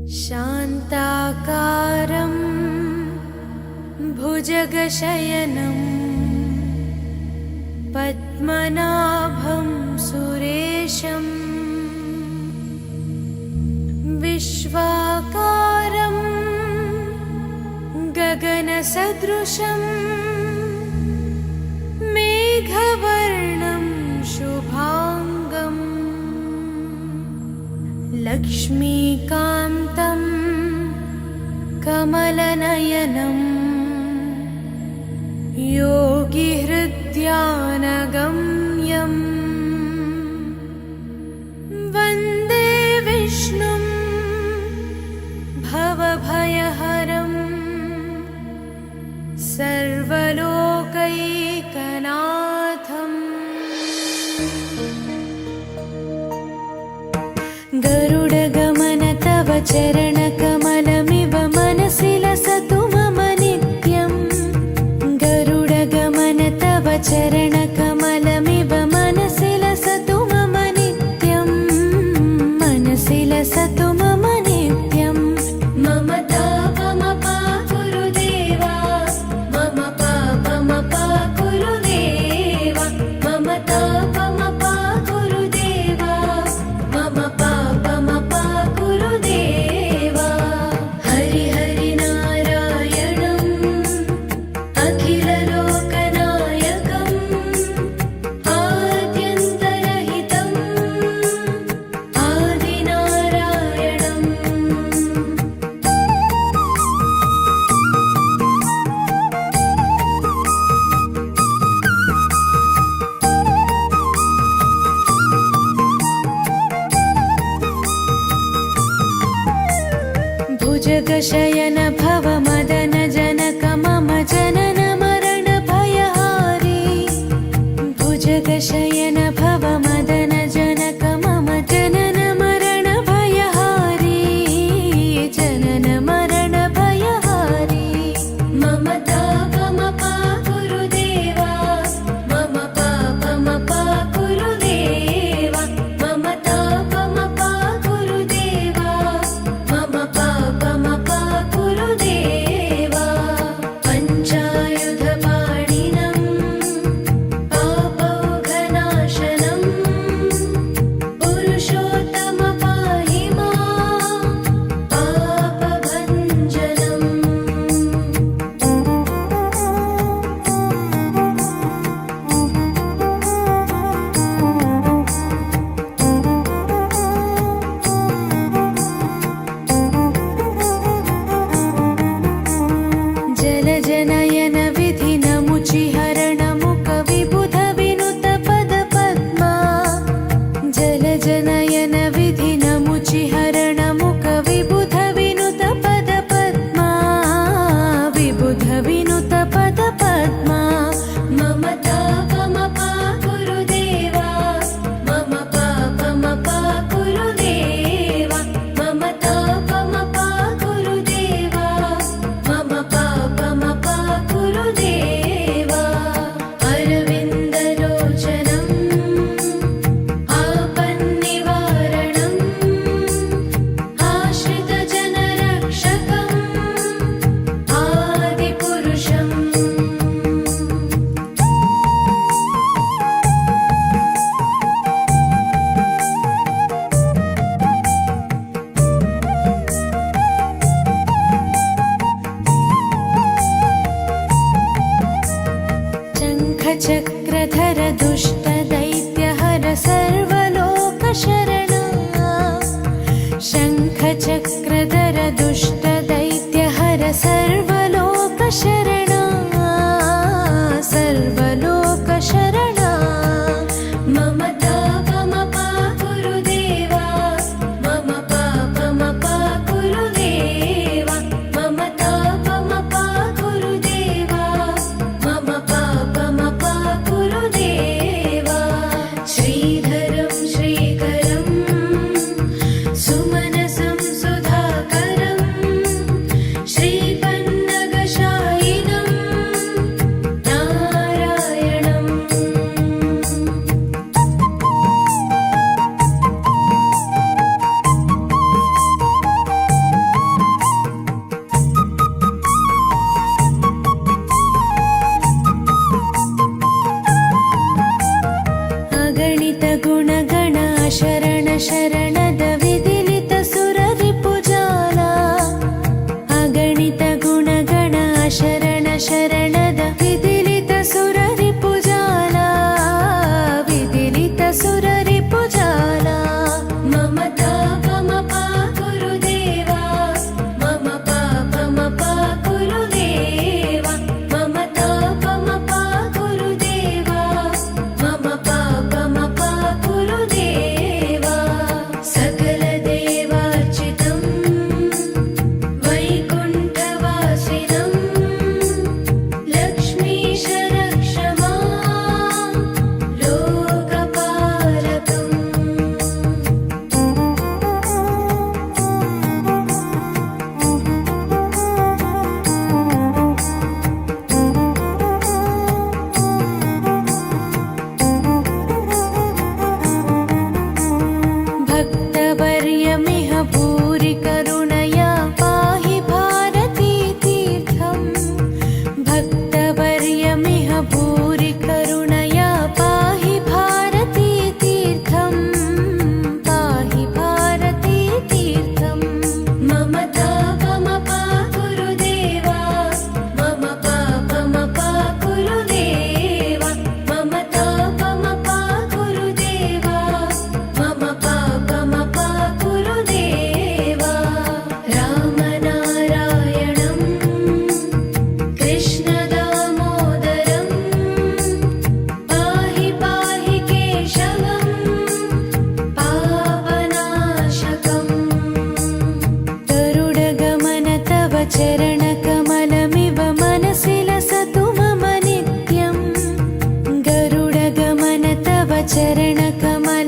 शान्ताकारं भुजगशयनं पद्मनाभं सुरेशं विश्वाकारं गगनसदृशं मेघवर्णं शुभांगम् लक्ष्मीकान्तं कमलनयनं योगिहृद्यानगम्यं वन्दे विष्णुं भवभयहरं सर्वलोकैकनाथम्। गरुडगमन तव चरणकमलमिव मनसि लसतु मम नित्यं। गरुडगमन तव चरणकमलमिव मनसि लसतु मम नित्यं। मनसि लसतु मम नित्यं। मम तापमपाकुरु देवा, मम पापमपाकुरु देवा, मम तापमपाकुरु देवा, मम पापमपाकुरु देवा। हरि हरि नारायणम् अखिललोकनायकम् आद्यन्तरहितम् आदिनारायणम्। भुजगशयन भव मदन जनक मम जनन मरण भयहारी। भुजगशयन भव मदन जनक मम जनन मरण भयहारी। जनन मरण भयहारी। मम तापमपाकुरु देवा, मम पापमपाकुरु देवा, मम तापमपाकुरु देवा, मम पापमपाकुरु देवा। पञ्चायुधपाणिनं पापौघनाशनं पुरुषोत्तम पाहि मां पापभञ्जनम्। जलजनयन विधिनमुचिहरणमुख विबुध विनुत पद पद्मा। जलजनयन विधिनमुचिहरणमुख विबुध विनुत पद पद्मा। विबुध विनुत पद पद्मा। मम तापमपाकुरु देवा, मम पापमपाकुरु देवा, मम तापमपाकुरु देवा, मम पापमपाकुरु देवा। अरविन्दलोचनम् आपन्निवारणम् आश्रितजनरक्षकम् आदिपुरुषम्। शङ्खचक्रधर दुष्टदैत्यहर सर्वलोकशरणा। शङ्खचक्रधर दुष्टदैत्यहर सर्वलोकशरणा। सर्वलोकशरणा। मम तापमपाकुरु देवा, मम पापमपाकुरु देवा, मम तापमपाकुरु देवा, मम पापमपाकुरु देवा। श्रीधरं श्रीकरं सुमनसं सुधाकरम् चरणकमलमिव मनसि लसतु मम नित्यम् गरुडगमन तव चरणकमल